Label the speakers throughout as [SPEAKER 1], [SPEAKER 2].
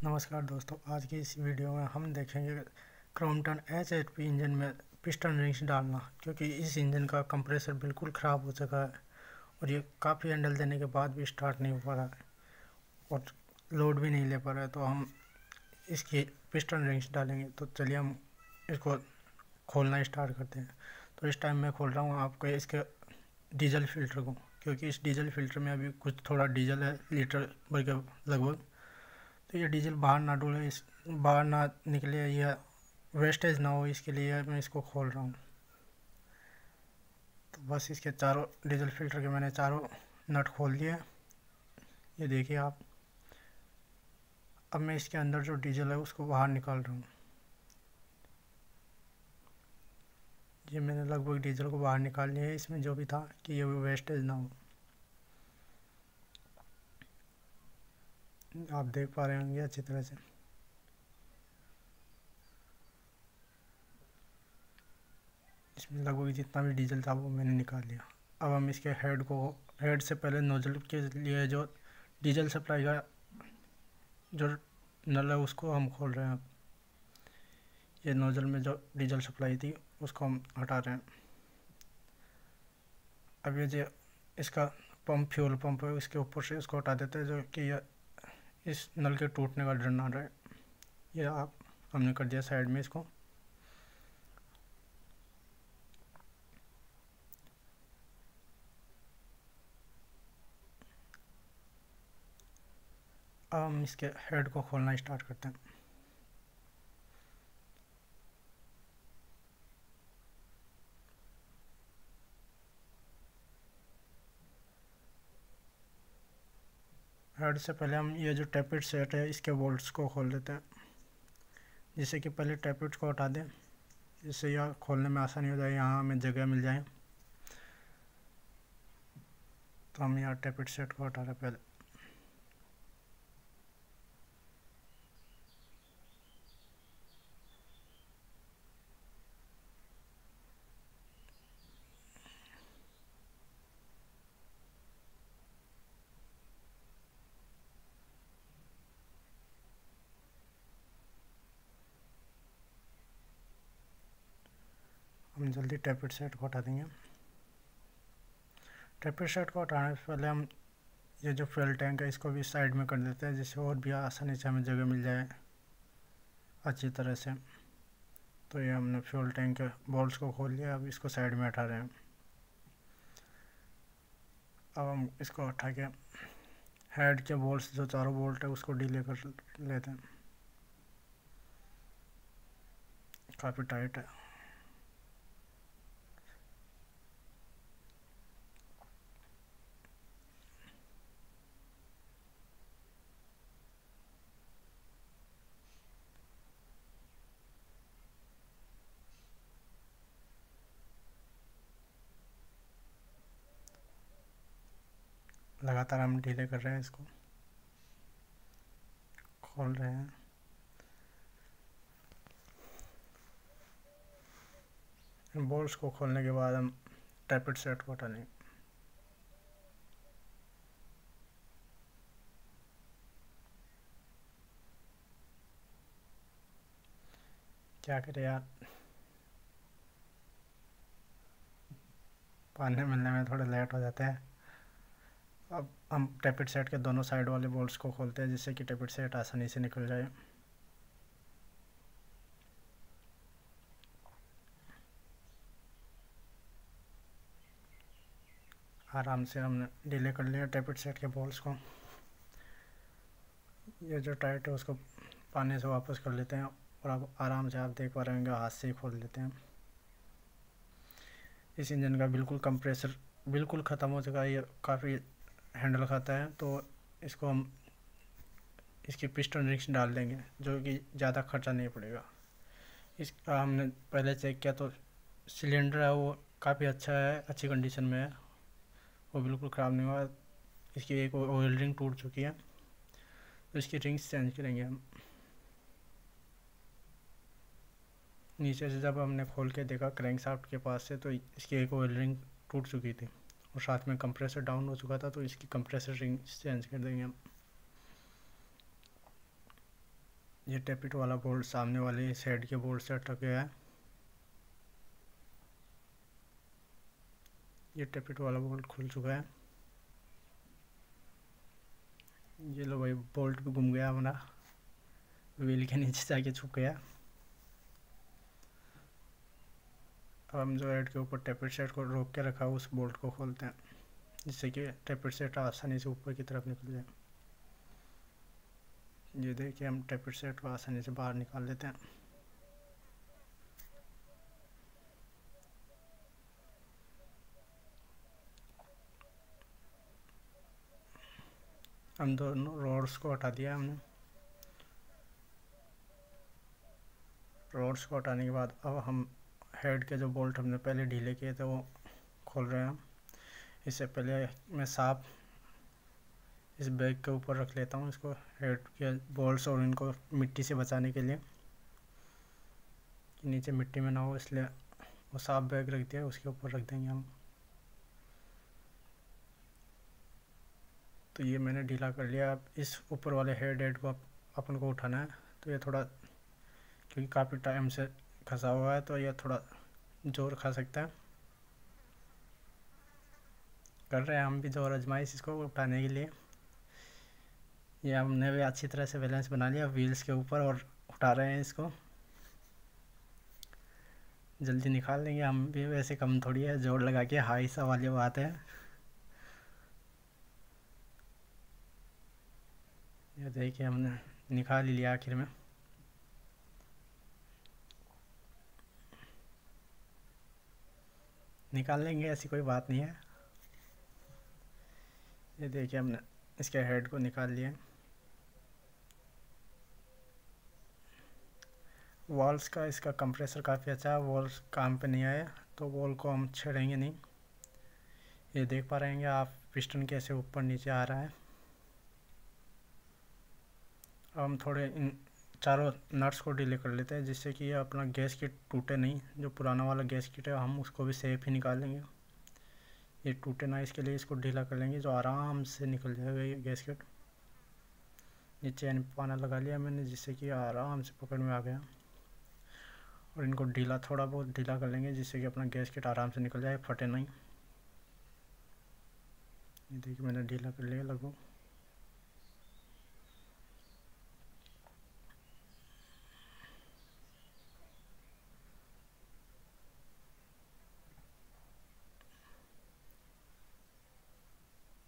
[SPEAKER 1] नमस्कार दोस्तों, आज की इस वीडियो में हम देखेंगे क्रॉम्पटन एचएचपी इंजन में पिस्टन रिंग्स डालना, क्योंकि इस इंजन का कंप्रेसर बिल्कुल ख़राब हो चुका है और ये काफ़ी हैंडल देने के बाद भी स्टार्ट नहीं हो पा रहा है और लोड भी नहीं ले पा रहा है। तो हम इसकी पिस्टन रिंग्स डालेंगे। तो चलिए हम इसको खोलना स्टार्ट करते हैं। तो इस टाइम मैं खोल रहा हूँ आपको इसके डीजल फिल्टर को, क्योंकि इस डीजल फिल्टर में अभी कुछ थोड़ा डीजल है, लीटर भर के लगभग। तो ये डीजल बाहर ना डूले, इस बाहर ना निकले या वेस्टेज ना हो, इसके लिए मैं इसको खोल रहा हूँ। तो बस इसके चारों डीजल फिल्टर के मैंने चारों नट खोल दिए। ये देखिए आप। अब मैं इसके अंदर जो डीजल है उसको बाहर निकाल रहा हूँ। ये मैंने लगभग डीजल को बाहर निकाल लिया है, इसमें जो भी था कि ये वेस्टेज ना हो। आप देख पा रहे होंगे अच्छी तरह से। इसमें लगभग जितना भी डीजल था वो मैंने निकाल लिया। अब हम इसके हेड से पहले नोजल के लिए जो डीजल सप्लाई का जो नल है उसको हम खोल रहे हैं। अब ये नोजल में जो डीजल सप्लाई थी उसको हम हटा रहे हैं। अब ये जो इसका फ्यूल पंप है उसके ऊपर से इसको हटा देते हैं, जो कि इस नल के टूटने का डर ना रहे। ये हमने कर दिया साइड में इसको। अब हम इसके हेड को खोलना स्टार्ट करते हैं। हेड से पहले हम ये जो टैपेट सेट है इसके बोल्ट्स को खोल देते हैं, जिससे कि पहले टैपेट को हटा दें, जिससे यह खोलने में आसानी हो जाए, यहाँ हमें जगह मिल जाए। तो हम यहाँ टैपेट सेट को हटा रहे पहले। हम जल्दी टैपेट सेट को हटा देंगे। टैपेट सेट को हटाने से पहले हम ये जो फ्यूल टैंक है इसको भी साइड में कर देते हैं, जिससे और भी आसानी से हमें जगह मिल जाए अच्छी तरह से। तो ये हमने फ्यूल टैंक के बोल्ट्स को खोल लिया। अब इसको साइड में हटा रहे हैं। अब हम इसको हटा के हेड के बोल्ट्स जो चारों बोल्ट है उसको डीले कर लेते हैं। काफ़ी टाइट है। लगातार हम डीले कर रहे हैं, इसको खोल रहे हैं। बोल्ट्स को खोलने के बाद हम टैपेट सेट को हटा लेंगे। क्या करें यार, पानी मिलने में थोड़ा लेट हो जाता है। अब हम टैपेट सेट के दोनों साइड वाले बोल्ट्स को खोलते हैं, जिससे कि टैपेट सेट आसानी से निकल जाए। आराम से हमने डीले कर लिया टैपेट सेट के बोल्ट्स को। ये जो टाइट है उसको पानी से वापस कर लेते हैं और अब आराम से आप देख पा रहे होंगे हाथ से ही खोल लेते हैं। इस इंजन का बिल्कुल कंप्रेसर बिल्कुल ख़त्म हो चुका है, ये काफ़ी हैंडल खाता है। तो इसको हम इसकी पिस्टन रिंग्स डाल देंगे, जो कि ज़्यादा खर्चा नहीं पड़ेगा। इसका हमने पहले चेक किया तो सिलेंडर है वो काफ़ी अच्छा है, अच्छी कंडीशन में है, वो बिल्कुल ख़राब नहीं हुआ। इसकी एक ऑयल रिंग टूट चुकी है, तो इसकी रिंग्स चेंज करेंगे हम। नीचे से जब हमने खोल के देखा क्रैंकशाफ्ट के पास से, तो इसकी एक ऑयल रिंग टूट चुकी थी और साथ में कंप्रेसर डाउन हो चुका था, तो इसकी कंप्रेसर रिंग चेंज कर देंगे हम। ये टैपिट वाला बोल्ट सामने वाले साइड के बोल्ट से अटक गया है। ये टैपिट वाला बोल्ट खुल चुका है। ये लो भाई, बोल्ट भी घूम गया हमारा, व्हील के नीचे जाके छुप गया। अब हम जो हेड के ऊपर टैपिट सेट को रोक के रखा उस बोल्ट को खोलते हैं, जिससे कि टैपिट सेट आसानी से ऊपर की तरफ निकल जाए। ये देखिए, हम टैपिट सेट को आसानी से बाहर निकाल लेते हैं। हम दोनों रोड्स को हटा दिया हमने। रोड्स को हटाने के बाद अब हम हेड के जो बोल्ट हमने पहले ढीले किए थे वो खोल रहे हैं। इससे पहले मैं साफ इस बैग के ऊपर रख लेता हूँ इसको, हेड के बोल्ट्स, और इनको मिट्टी से बचाने के लिए कि नीचे मिट्टी में ना हो, इसलिए वो साफ बैग रख दिया, उसके ऊपर रख देंगे हम। तो ये मैंने ढीला कर लिया। अब इस ऊपर वाले हेड को अपन को उठाना है। तो ये थोड़ा, क्योंकि काफ़ी टाइम से फंसा हुआ है तो ये थोड़ा जोर खा सकता है। कर रहे हैं हम भी जोर आजमाइश इसको उठाने के लिए। ये हमने भी अच्छी तरह से बैलेंस बना लिया व्हील्स के ऊपर और उठा रहे हैं इसको। जल्दी निकाल लेंगे हम भी, वैसे कम थोड़ी है, जोर लगा के हाई सा वाली बात है। ये देखिए, हमने निकाल ही लिया आखिर में। निकाल लेंगे, ऐसी कोई बात नहीं है। ये देखिए, हमने इसके हेड को निकाल लिया। वॉल्स का इसका कंप्रेसर काफ़ी अच्छा है, वॉल्स काम पे नहीं आया तो वॉल को हम छेड़ेंगे नहीं। ये देख पा रहे हैं आप पिस्टन कैसे ऊपर नीचे आ रहा है। अब हम थोड़े इन चारों नट्स को ढीले कर लेते हैं, जिससे कि ये अपना गैस किट टूटे नहीं। जो पुराना वाला गैस किट है हम उसको भी सेफ ही निकालेंगे, ये टूटे ना, इसके लिए इसको ढीला कर लेंगे, जो आराम से निकल जाएगा ये गैस किट। ये चैन पे पाना लगा लिया मैंने, जिससे कि आराम से पकड़ में आ गया। और इनको ढीला, थोड़ा बहुत ढीला कर लेंगे, जिससे कि अपना गैस किट आराम से निकल जाए, फटे नहीं। ये देखिए, मैंने ढीला कर लिया लगभग।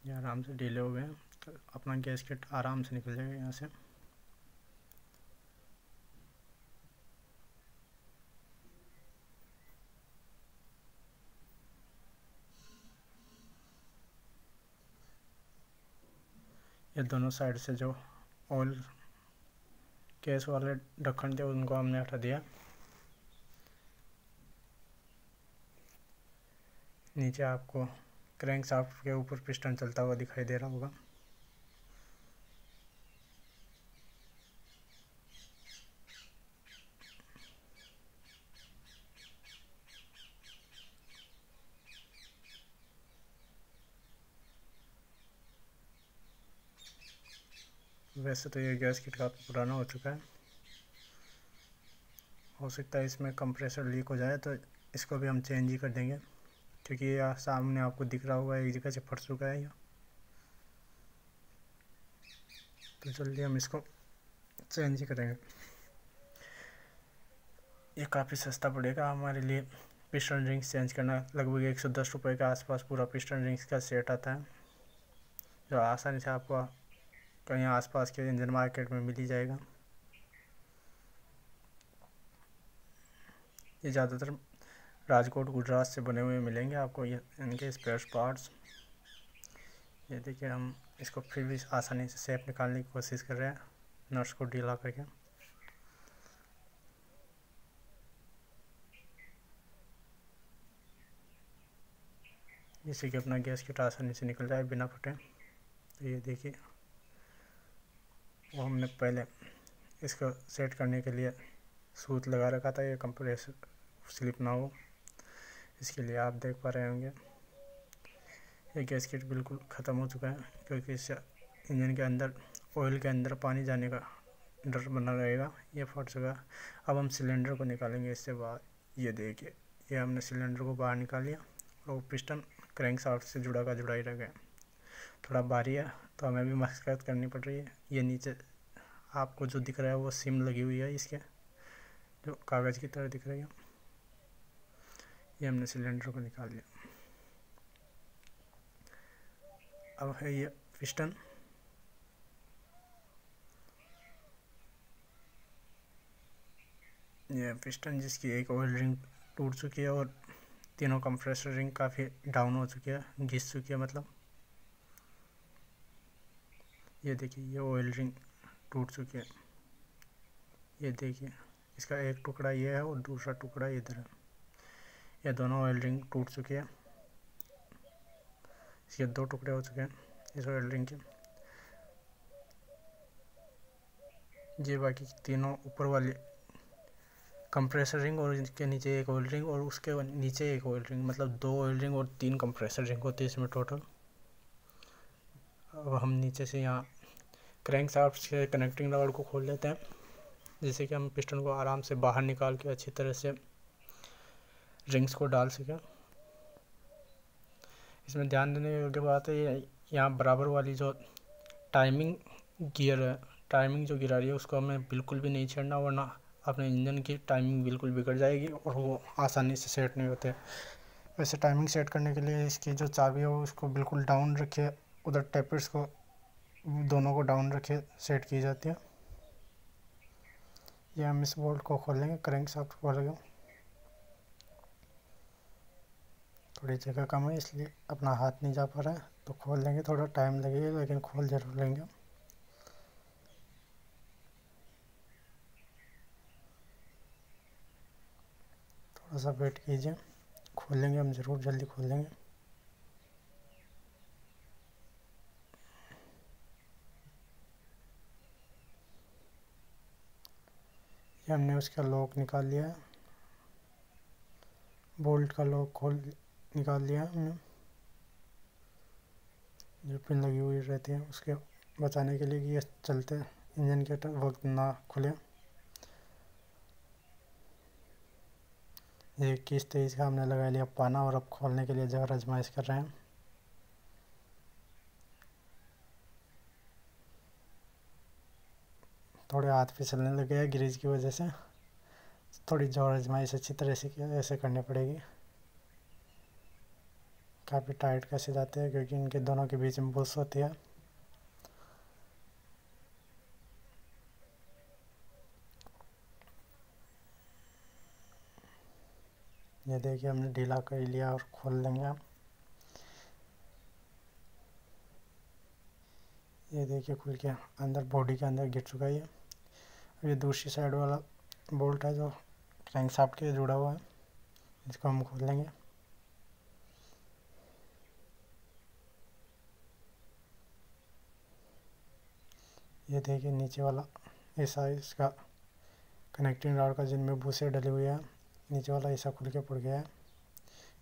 [SPEAKER 1] ये आराम से ढीले हो गए, तो अपना गैस किट आराम से निकल जाएगा यहाँ से। ये दोनों साइड से जो ऑयल गैस वाले ढक्कन थे उनको हमने हटा दिया। नीचे आपको क्रैंक शाफ्ट के ऊपर पिस्टन चलता हुआ दिखाई दे रहा होगा। वैसे तो ये गैस किट काफ़ी पुराना हो चुका है, हो सकता है इसमें कंप्रेसर लीक हो जाए, तो इसको भी हम चेंज ही कर देंगे, क्योंकि ये सामने आपको दिख रहा होगा एक जगह से फट चुका है ये। तो जल्दी हम इसको चेंज ही करेंगे। ये काफ़ी सस्ता पड़ेगा हमारे लिए पिस्टन रिंग्स चेंज करना। लगभग 110 रुपये के आसपास पूरा पिस्टन रिंग्स का सेट आता है, जो आसानी से आपको कहीं आसपास के इंजन मार्केट में मिल ही जाएगा। ये ज़्यादातर राजकोट गुजरात से बने हुए मिलेंगे आपको ये इनके स्पेयर पार्ट्स। ये देखिए, हम इसको फिर भी आसानी से शेप निकालने की कोशिश कर रहे हैं नट्स को ढीला करके, जिससे कि अपना गैस किट आसानी से निकल जाए बिना फटे। तो ये देखिए, वो हमने पहले इसको सेट करने के लिए सूत लगा रखा था, ये कंप्रेसर स्लिप ना हो, इसके लिए आप देख पा रहे होंगे। ये गैस किट बिल्कुल ख़त्म हो चुका है, क्योंकि इस इंजन के अंदर ऑयल के अंदर पानी जाने का सिलेंडर बना रहेगा, ये फट चुका। अब हम सिलेंडर को निकालेंगे इससे बाहर। ये देखिए, ये हमने सिलेंडर को बाहर निकाल लिया और पिस्टन क्रैंक शाफ्ट से जुड़ा का जुड़ा ही रह गया। थोड़ा भारी है तो हमें भी मशक्कत करनी पड़ रही है। ये नीचे आपको जो दिख रहा है वो सिम लगी हुई है इसके, जो कागज़ की तरह दिख रही है। ये हमने सिलेंडर को निकाल लिया। अब है ये पिस्टन। ये पिस्टन जिसकी एक ऑयल रिंग टूट चुकी है और तीनों कंप्रेसर रिंग काफ़ी डाउन हो चुकी है, घिस चुकी है मतलब। ये देखिए, ये ऑयल रिंग टूट चुकी है। ये देखिए, इसका एक टुकड़ा ये है और दूसरा टुकड़ा इधर है। ये दोनों ऑयल रिंग टूट चुके हैं। इसके 2 टुकड़े हो चुके हैं इस ऑयल रिंग के। ये बाकी तीनों ऊपर वाली कंप्रेसर रिंग और इसके नीचे एक ऑयल रिंग और उसके नीचे एक ऑयल रिंग, मतलब 2 ऑयल रिंग और 3 कंप्रेसर रिंग होती है इसमें टोटल। अब हम नीचे से यहाँ क्रैंक शाफ्ट के कनेक्टिंग रॉड को खोल लेते हैं, जिससे कि हम पिस्टन को आराम से बाहर निकाल के अच्छी तरह से रिंग्स को डाल सकें। इसमें ध्यान देने योग्य बात है, ये यहाँ बराबर वाली जो टाइमिंग गियर है, टाइमिंग जो गिरा रही है उसको हमें बिल्कुल भी नहीं छेड़ना, वरना अपने इंजन की टाइमिंग बिल्कुल बिगड़ जाएगी और वो आसानी से सेट नहीं होते। वैसे टाइमिंग सेट करने के लिए इसकी जो चाबी है उसको बिल्कुल डाउन रखे, उधर टेपर्स को दोनों को डाउन रखे सेट की जाती है। ये हम इस बोल्ट को खोलेंगे, क्रैंक शाफ्ट खोलेंगे। थोड़ी जगह कम है इसलिए अपना हाथ नहीं जा पा रहा है, तो खोल लेंगे। थोड़ा टाइम लगेगा लेकिन खोल जरूर लेंगे। थोड़ा सा वेट कीजिए, खोल लेंगे हम, ज़रूर जल्दी खोल लेंगे। ये हमने उसका लॉक निकाल लिया है, बोल्ट का लॉक निकाल लिया है हमने। जो पिन लगी हुई रहती है उसके बचाने के लिए कि ये चलते इंजन के वक्त ना खुले। ये 21-23 का हमने लगा लिया पाना और अब खोलने के लिए जगह आजमाइश कर रहे हैं। थोड़े हाथ फिसलने लगे हैं ग्रीज की वजह से, थोड़ी जोर आजमाइश अच्छी तरह से ऐसे करनी पड़ेगी। काफ़ी टाइट कैसे जाते हैं क्योंकि इनके दोनों के बीच में बुश होती है। ये देखिए, हमने ढीला कर लिया और खोल लेंगे हम। ये देखिए, खुल के अंदर बॉडी के अंदर गिर चुका है ये। अब ये दूसरी साइड वाला बोल्ट है जो क्रैंक शाफ्ट के जुड़ा हुआ है, इसको हम खोल लेंगे। ये देखिए, नीचे वाला ऐसा इसका कनेक्टिंग रॉड का जिनमें भूसे डले हुए हैं, नीचे वाला ऐसा खुल के पड़ गया है।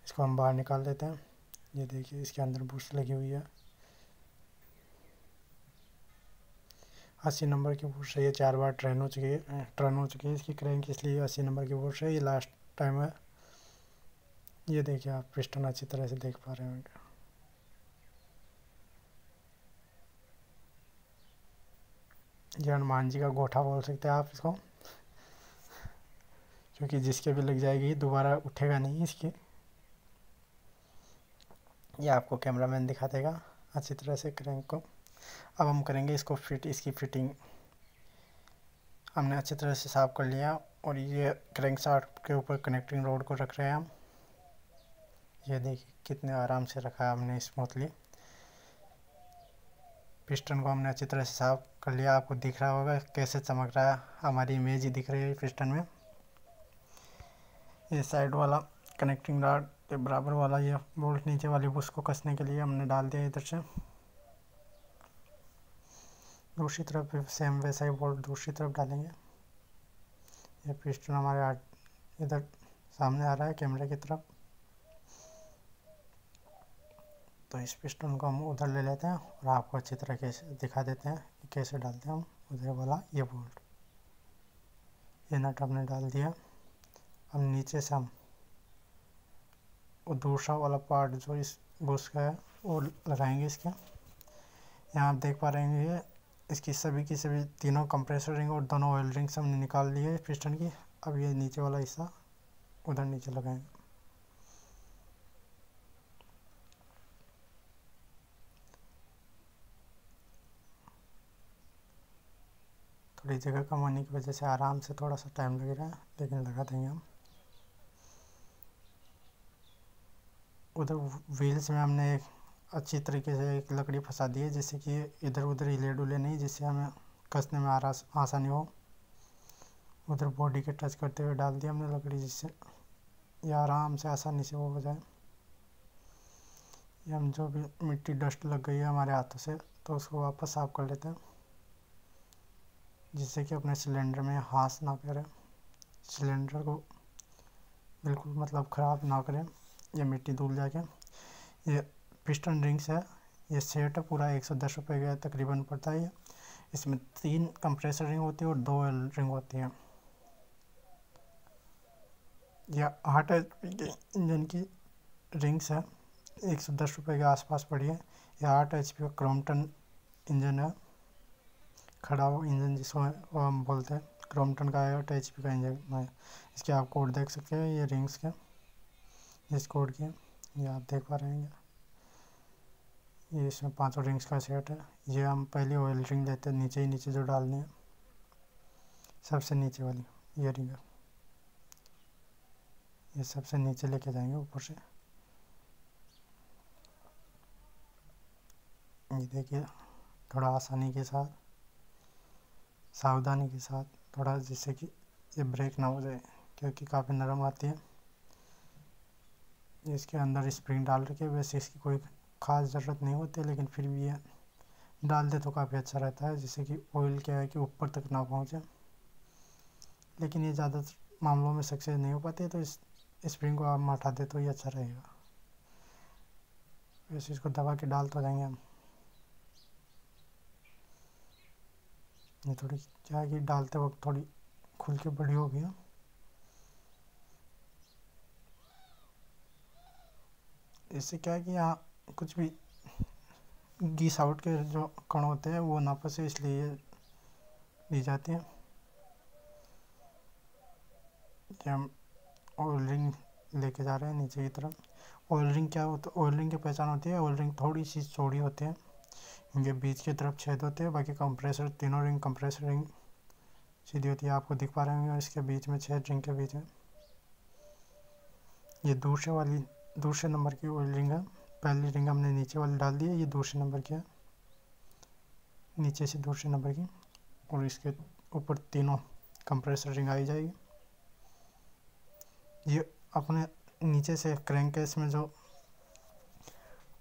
[SPEAKER 1] इसको हम बाहर निकाल देते हैं। ये देखिए, इसके अंदर बूस लगी हुई है। 80 नंबर की बूस है, ये 4 बार टर्न हो चुकी है इसकी क्रैंक, इसलिए 80 नंबर की बूस है, ये लास्ट टाइम है। ये देखिए, आप पिस्टन अच्छी तरह से देख पा रहे होंगे। ये हनुमान जी का गोठा बोल सकते हैं आप इसको, क्योंकि जिसके भी लग जाएगी दोबारा उठेगा नहीं इसकी। ये आपको कैमरामैन दिखा देगा अच्छी तरह से क्रैंक को। अब हम करेंगे इसको फिट, इसकी फिटिंग हमने अच्छी तरह से साफ कर लिया और ये क्रैंक शाफ्ट के ऊपर कनेक्टिंग रोड को रख रहे हैं हम। ये देखिए कितने आराम से रखा है हमने स्मूथली। पिस्टन को हमने अच्छी तरह से साफ कर लिया, आपको दिख रहा होगा कैसे चमक रहा है, हमारी इमेज ही दिख रही है पिस्टन में। ये साइड वाला कनेक्टिंग रॉड के बराबर वाला ये बोल्ट नीचे वाली बुश को कसने के लिए हमने डाल दिया इधर से। दूसरी तरफ भी सेम वैसा ही बोल्ट दूसरी तरफ डालेंगे। ये पिस्टन हमारे इधर सामने आ रहा है कैमरे की तरफ, तो इस पिस्टन को हम उधर ले लेते हैं और आपको अच्छी तरह से दिखा देते हैं कि कैसे डालते हैं हम उधर वाला ये बोल्ट। ये नट हमने डाल दिया। अब नीचे से हम वो दूसरा वाला पार्ट जो इस बुश का है वो लगाएंगे इसके। यहाँ आप देख पा रहे हैं ये इसकी सभी की सभी तीनों कंप्रेसर रिंग और दोनों ऑयल रिंग्स हमने निकाल लिए पिस्टन की। अब ये नीचे वाला हिस्सा उधर नीचे लगाएंगे। थोड़ी जगह कम होने की वजह से आराम से थोड़ा सा टाइम लग रहा है, लेकिन लगा देंगे हम। उधर व्हील्स में हमने एक अच्छी तरीके से एक लकड़ी फंसा दी है जिससे कि इधर उधर हिले डुले नहीं, जिससे हमें कसने में आसानी हो। उधर बॉडी के टच करते हुए डाल दिया हमने लकड़ी, जिससे ये आराम से आसानी से वो हो जाए। ये हम जो भी मिट्टी डस्ट लग गई है हमारे हाथों से तो उसको वापस साफ कर लेते हैं, जिससे कि अपने सिलेंडर में हाथ ना करे, सिलेंडर को बिल्कुल मतलब ख़राब ना करें ये मिट्टी धुल जाके। ये पिस्टन रिंग्स है, ये सेट है पूरा 110 रुपये का तकरीबन पड़ता है। इसमें 3 कंप्रेसर रिंग होती है और 2 ऑयल रिंग होती है। यह 8 HP के इंजन की रिंग्स है, 110 रुपये के आसपास पड़ी है। यह 8 HP का क्रॉम्पटन इंजन है, खड़ा हुआ इंजन जिसको हम बोलते हैं। क्रॉम्पटन का 8 HP का इंजन है। इसके आप कोड देख सकते हैं, ये रिंग्स के इस कोड के ये आप देख पा रहे हैं। ये इसमें 5 रिंग्स का सेट है। ये हम पहले ऑयल रिंग लेते हैं, नीचे ही नीचे जो डालनी है, सबसे नीचे वाली ये रिंग है, ये सबसे नीचे लेके जाएंगे ऊपर से। ये देखिए थोड़ा आसानी के साथ, सावधानी के साथ थोड़ा, जिससे कि ये ब्रेक ना हो जाए क्योंकि काफ़ी नरम आती है। इसके अंदर स्प्रिंग डाल रखी है, वैसे इसकी कोई ख़ास ज़रूरत नहीं होती है, लेकिन फिर भी ये डाल दे तो काफ़ी अच्छा रहता है, जिससे कि ऑयल क्या है कि ऊपर तक ना पहुँचे। लेकिन ये ज़्यादातर मामलों में सक्सेस नहीं हो पाती है, तो इस स्प्रिंग को आप हटा दे तो ये अच्छा रहेगा। वैसे इसको दबा के डाल तो देंगे हम। ये थोड़ी क्या है कि डालते वक्त थोड़ी खुल के बड़ी हो गई। इससे क्या है कि यहाँ कुछ भी गीस आउट के जो कण होते हैं वो ना फंसे, इसलिए दी जाती है। कि हम ऑयल रिंग लेके जा रहे हैं नीचे की तरफ। ऑयल रिंग क्या होता है, ऑयल रिंग की पहचान होती है, ऑयल रिंग थोड़ी सी चौड़ी होती है, इनके बीच की तरफ छेद होते हैं। बाकी कंप्रेसर तीनों रिंग कंप्रेसर रिंग सीधी होती है, आपको दिख पा रहे होंगे इसके बीच में छेद रिंग के बीच में। ये दूसरे नंबर की ऑयल रिंग है। पहली रिंग हमने नीचे वाली डाल दी है, ये दूसरे नंबर की है, नीचे से दूसरे नंबर की, और इसके ऊपर तीनों कंप्रेसर रिंग आई जाएगी। ये अपने नीचे से क्रैंककेस में जो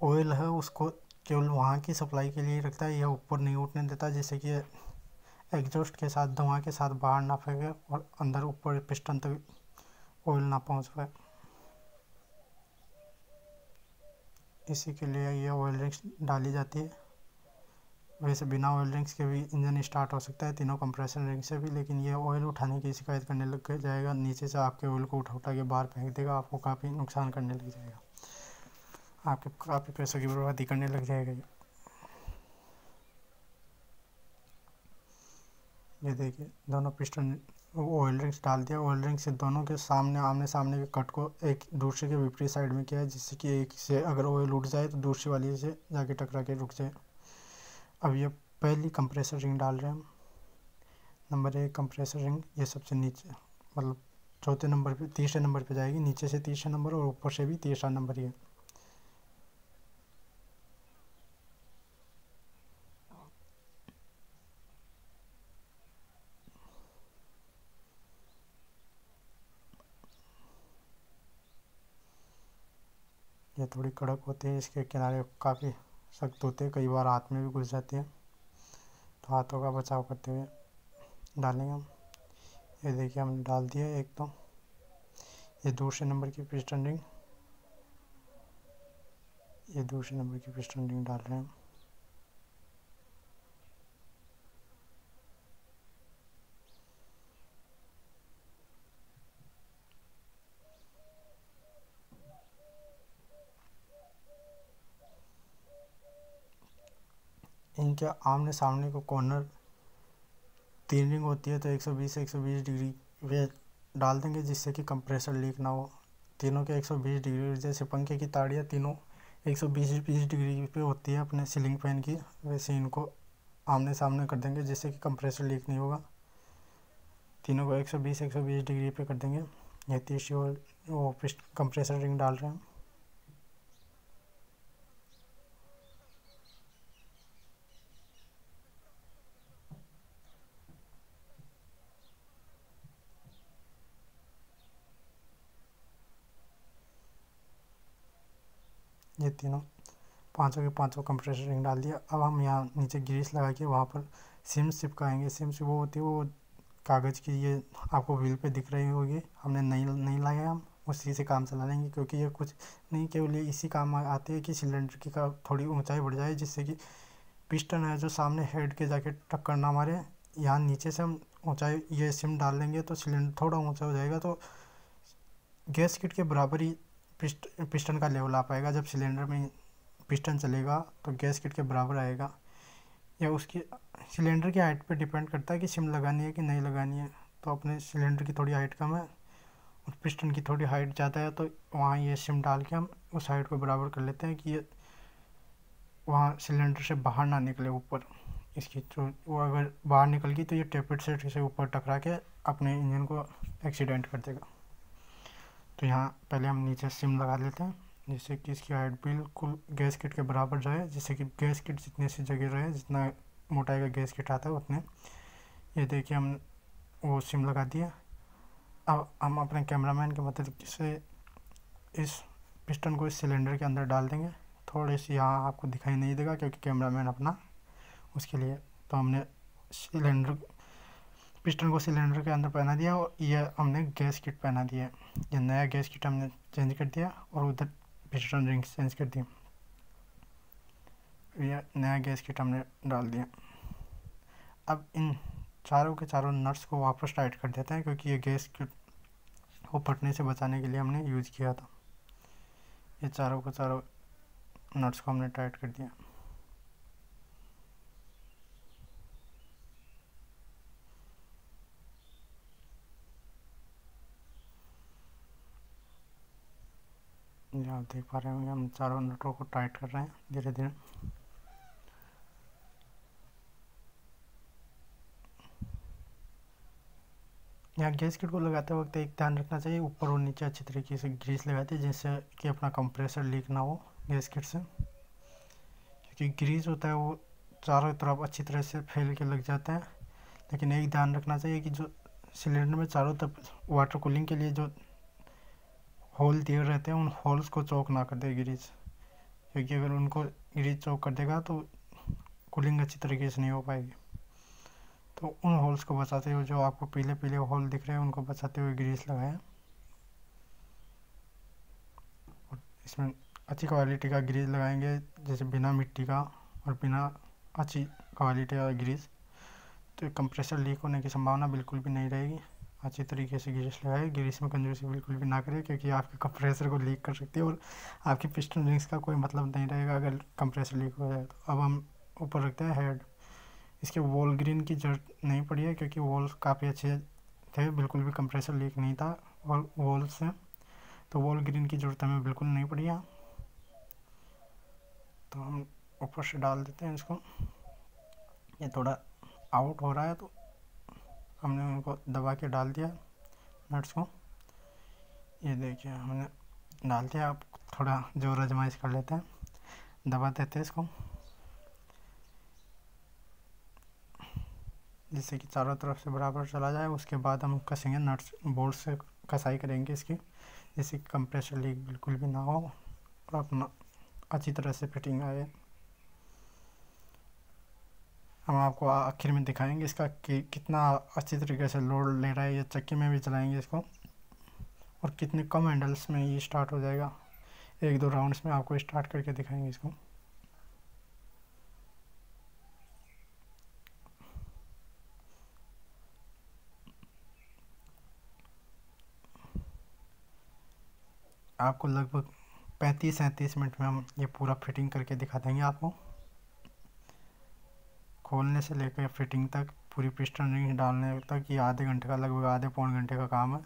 [SPEAKER 1] ऑयल है उसको केवल वहाँ की सप्लाई के लिए रखता है, यह ऊपर नहीं उठने देता, जिससे कि एग्जॉस्ट के साथ धुआं के साथ बाहर ना फेंके और अंदर ऊपर पिस्टन तक ऑयल ना पहुँच पाए। इसी के लिए ये ऑयल रिंग्स डाली जाती है। वैसे बिना ऑयल रिंग्स के भी इंजन स्टार्ट हो सकता है, तीनों कंप्रेसर रिंग से भी, लेकिन ये ऑयल उठाने की शिकायत करने लग जाएगा, नीचे से आपके ऑयल को उठा के बाहर फेंक देगा, आपको काफ़ी नुकसान करने लग जाएगा, आपके काफ़ी पैसों की बर्बादी करने लग जाएगा। ये देखिए दोनों पिस्टन ऑयल रिंग्स डाल दिया। ऑयल रिंग से दोनों के सामने आमने सामने के कट को एक दूसरे के विपरीत साइड में किया है, जिससे कि एक से अगर ऑयल उठ जाए तो दूसरी वाली से जाके टकरा के रुक जाए। अब ये पहली कंप्रेसर रिंग डाल रहे हैं हम, नंबर 1 कंप्रेसर रिंग, ये सबसे नीचे मतलब चौथे नंबर पे, तीसरे नंबर पे जाएगी, नीचे से तीसरा नंबर और ऊपर से भी तीसरा नंबर ही है। ये थोड़ी कड़क होती है, इसके किनारे काफ़ी सख्त होते हैं, कई बार हाथ में भी घुस जाती है, तो हाथों का बचाव करते हुए डालेंगे हम। ये देखिए हमने डाल दिया एक तो, ये दूसरे नंबर की पिस्टन रिंग, ये दूसरे नंबर की पिस्टन रिंग डाल रहे हैं हम। इनके आमने सामने को कॉर्नर 3 रिंग होती है, तो 120 डिग्री वे डाल देंगे जिससे कि कंप्रेसर लीक ना हो। तीनों के 120 डिग्री, जैसे पंखे की ताड़ियाँ तीनों 120 डिग्री पे होती है अपने सीलिंग फैन की, वैसे इनको आमने सामने कर देंगे जिससे कि कंप्रेसर लीक नहीं होगा। तीनों को 120 डिग्री पे कर देंगे। ये तीसरी वो कंप्रेसर रिंग डाल रहे हैं। ये तीनों पांचों के पांचों कंप्रेसर रिंग डाल दिया। अब हम यहाँ नीचे ग्रीस लगा के वहाँ पर सिम्स चिपकाएंगे। सिम्स वो होती है वो कागज़ की, ये आपको व्हील पे दिख रही होगी। हमने नहीं लाया, हम उसी से काम चला लेंगे क्योंकि ये कुछ नहीं, केवल ये इसी काम आती है कि सिलेंडर की का थोड़ी ऊंचाई बढ़ जाए जिससे कि पिस्टन है जो सामने हेड के जाके टक्कर ना मारे। यहाँ नीचे से हम ऊंचाई ये सिम डाल लेंगे तो सिलेंडर थोड़ा ऊंचा हो जाएगा, तो गैस किट के बराबर ही पिस्टन का लेवल आ पाएगा। जब सिलेंडर में पिस्टन चलेगा तो गैस किट के बराबर आएगा। या उसकी सिलेंडर की हाइट पे डिपेंड करता है कि सिम लगानी है कि नहीं लगानी है। तो अपने सिलेंडर की थोड़ी हाइट कम है और पिस्टन की थोड़ी हाइट ज़्यादा है, तो वहाँ ये सिम डाल के हम उस हाइट को बराबर कर लेते हैं कि ये वहाँ सिलेंडर से बाहर ना निकले ऊपर इसकी। तो वो अगर बाहर निकल गई तो ये टेपेड सेट से ऊपर टकरा के अपने इंजन को एक्सीडेंट कर देगा। तो यहाँ पहले हम नीचे सिम लगा लेते हैं जिससे कि इसकी हाइट बिल्कुल गैस किट के बराबर जाए, जिससे कि गैस किट जितने से जगह रहे, जितना मोटाई का गैस किट आता है उतने। ये देखिए हम वो सिम लगा दिया। अब हम अपने कैमरामैन की मदद से इस पिस्टन को इस सिलेंडर के अंदर डाल देंगे। थोड़े से यहाँ आपको दिखाई नहीं देगा क्योंकि कैमरामैन अपना उसके लिए। तो हमने पिस्टन को सिलेंडर के अंदर पहना दिया और ये हमने गैस किट पहना दिया। ये नया गैस किट हमने चेंज कर दिया और उधर पिस्टन रिंग चेंज कर दी। ये नया गैस किट हमने डाल दिया। अब इन चारों के चारों नट्स को वापस टाइट कर देते हैं क्योंकि ये गैस किट को फटने से बचाने के लिए हमने यूज़ किया था। ये चारों के चारों नट्स को हमने टाइट कर दिया। आप देख पा रहे होंगे हम चारों नटों को टाइट कर रहे हैं धीरे धीरे। यहाँ गैस किट को लगाते वक्त एक ध्यान रखना चाहिए, ऊपर और नीचे अच्छी तरीके से ग्रीस लगाते हैं जिससे कि अपना कंप्रेसर लीक ना हो गैस किट से। क्योंकि ग्रीस होता है वो चारों तरफ अच्छी तरह से फैल के लग जाता है। लेकिन एक ध्यान रखना चाहिए कि जो सिलेंडर में चारों तरफ वाटर कूलिंग के लिए जो होल दिए रहते हैं उन होल्स को चौक ना कर दे ग्रीस, क्योंकि अगर उनको ग्रीस चौक कर देगा तो कूलिंग अच्छी तरीके से नहीं हो पाएगी। तो उन होल्स को बचाते हुए जो आपको पीले पीले होल दिख रहे हैं उनको बचाते हुए ग्रीस लगाएं। और इसमें अच्छी क्वालिटी का ग्रीस लगाएंगे, जैसे बिना मिट्टी का और बिना अच्छी क्वालिटी का ग्रीस, तो कंप्रेसर लीक होने की संभावना बिल्कुल भी नहीं रहेगी। अच्छी तरीके से ग्रीस लगाए, ग्रीस में कंजूसी बिल्कुल भी ना करें क्योंकि आपके कंप्रेसर को लीक कर सकती है और आपकी पिस्टन रिंग्स का कोई मतलब नहीं रहेगा अगर कंप्रेसर लीक हो जाए तो। अब हम ऊपर रखते हैं हेड। इसके वॉल ग्रीन की जरूरत नहीं पड़ी है क्योंकि वॉल काफ़ी अच्छे थे, बिल्कुल भी कंप्रेसर लीक नहीं था वॉल से, तो वॉल ग्रीन की ज़रूरत हमें बिल्कुल नहीं पड़ी है। तो हम ऊपर से डाल देते हैं इसको। ये थोड़ा आउट हो रहा है तो हमने उनको दबा के डाल दिया नट्स को। ये देखिए हमने डाल दिया। आप थोड़ा जोर आजमाइश कर लेते हैं, दबा देते हैं इसको जिससे कि चारों तरफ से बराबर चला जाए। उसके बाद हम कसेंगे नट्स, बोल्ट से कसाई करेंगे इसकी, जिससे कि कंप्रेसर लीक बिल्कुल भी ना हो और अपना अच्छी तरह से फिटिंग आए। हम आपको आखिर में दिखाएंगे इसका कि कितना अच्छी तरीके से लोड ले रहा है। ये चक्की में भी चलाएंगे इसको और कितने कम हैंडल्स में ये स्टार्ट हो जाएगा। 1-2 राउंड्स में आपको स्टार्ट करके दिखाएंगे इसको। आपको लगभग 35-37 मिनट में हम ये पूरा फिटिंग करके दिखा देंगे आपको। खोलने से लेकर फिटिंग तक, पूरी पिस्टन रिंग डालने तक ये आधे घंटे का, लगभग आधे पौन घंटे का काम है।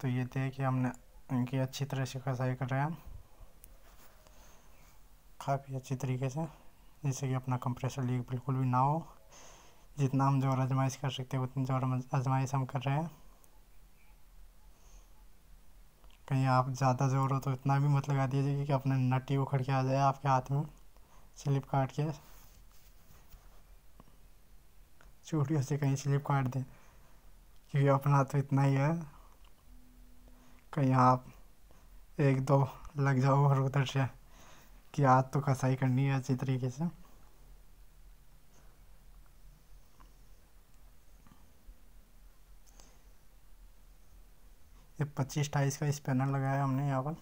[SPEAKER 1] तो ये थे कि हमने इनकी अच्छी तरह से कसाई कर रहे हैं काफ़ी अच्छी तरीके से, जिससे कि अपना कंप्रेसर लीक बिल्कुल भी ना हो। जितना हम जोर आजमाइश कर सकते हैं उतनी जोर आजमाइश हम कर रहे हैं। कहीं आप ज़्यादा जोर हो तो इतना भी मत लगा दीजिए कि अपने नट ही उखड़ के आ जाए आपके हाथ में, स्लिप काट के चूड़ियों से कहीं स्लिप काट दें, क्योंकि अपना तो इतना ही है। कहीं आप एक दो लग जाओ और उधर से कि आज तो कसाई करनी है अच्छी तरीके से। ये 25-28 का स्पैनर लगाया हमने यहाँ पर।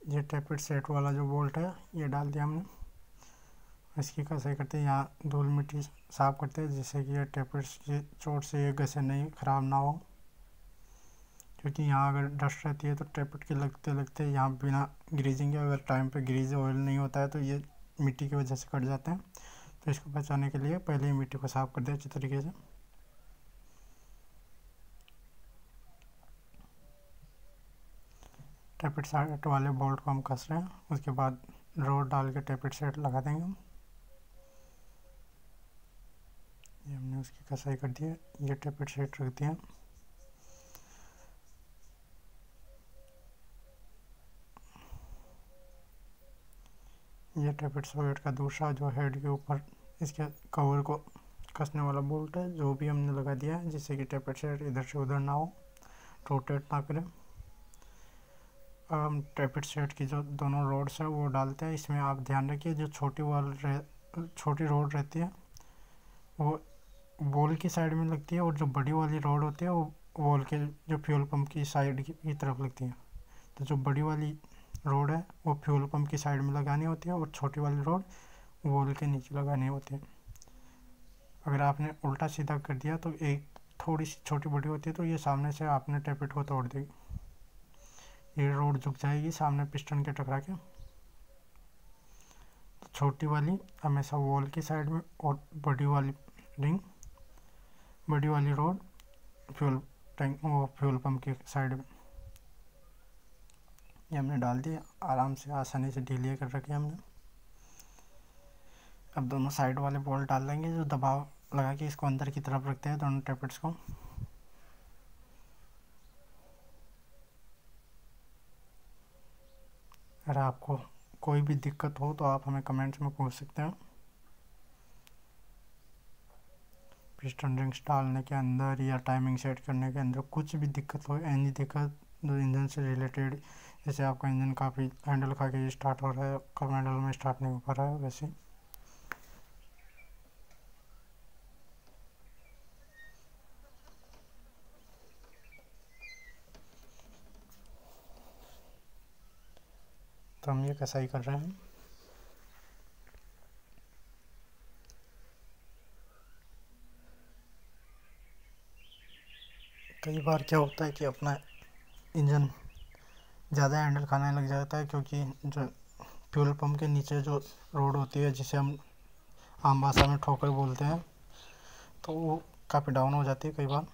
[SPEAKER 1] ये टेपिड सेट वाला जो बोल्ट है ये डाल दिया हमने। इसकी कसाई करते हैं, यहाँ धूल मिट्टी साफ करते हैं जिससे कि ये टेपिड की चोट से ये गसे नहीं ख़राब ना हो, क्योंकि यहाँ अगर डस्ट रहती है तो टेपिड के लगते लगते यहाँ बिना ग्रीजिंग के, अगर टाइम पे ग्रीज ऑयल नहीं होता है तो ये मिट्टी की वजह से कट जाते हैं। तो इसको बचाने के लिए पहले ही मिट्टी को साफ कर दें अच्छी तरीके से। टेपिड सेट वाले बोल्ट को हम कस रहे हैं, उसके बाद रोड डाल के टेपिड सेट लगा देंगे हम। ये हमने उसकी कसाई कर दी है, ये टेपिड सेट रख दिया। ये टेपिड सॉकेट का दूसरा जो हेड के ऊपर इसके कवर को कसने वाला बोल्ट है, जो भी हमने लगा दिया है, जिससे कि टेपिड सेट इधर से उधर ना हो, रोटेट ना करें। अब हम टेपिड सेट की जो दोनों रोड्स है वो डालते हैं। इसमें आप ध्यान रखिए, जो छोटी रोड रहती है वो बॉल की साइड में लगती है, और जो बड़ी वाली रोड होती है वो बॉल के जो फ्यूल पंप की साइड की तरफ लगती है। तो जो बड़ी वाली रोड है वो फ्यूल पंप की साइड में लगानी होती है, और छोटी वाली रोड वॉल के नीचे लगानी होती है। अगर आपने उल्टा सीधा कर दिया तो एक थोड़ी सी छोटी बड़ी होती है, तो ये सामने से आपने टेपिड को तोड़ देगी, ये रोड झुक जाएगी सामने पिस्टन के टकरा के। तो छोटी वाली हमेशा वॉल की साइड में, और बड़ी वाली रोड फ्यूल टैंक वो फ्यूल पंप की साइड में। ये हमने डाल दिया, आराम से आसानी से ढीले कर रखे हमने। अब दोनों साइड वाले बोल्ट डाल देंगे, जो दबाव लगा के इसको अंदर की तरफ रखते हैं दोनों टेपिड्स को। अगर आपको कोई भी दिक्कत हो तो आप हमें कमेंट्स में पूछ सकते हैं। पिस्टन रिंग्स डालने के अंदर या टाइमिंग सेट करने के अंदर कुछ भी दिक्कत हो, एनी दिक्कत जो इंजन से रिलेटेड, जैसे आपका इंजन काफ़ी हैंडल खा के स्टार्ट हो रहा है, कम हैंडल में स्टार्ट नहीं हो पा रहा है, वैसे तो हम ये कसाई कर रहे हैं। कई बार क्या होता है कि अपना इंजन ज़्यादा हैंडल खाने लग जाता है, क्योंकि जो फ्यूल पंप के नीचे जो रोड होती है, जिसे हम आम भाषा में ठोकर बोलते हैं, तो वो काफ़ी डाउन हो जाती है कई बार।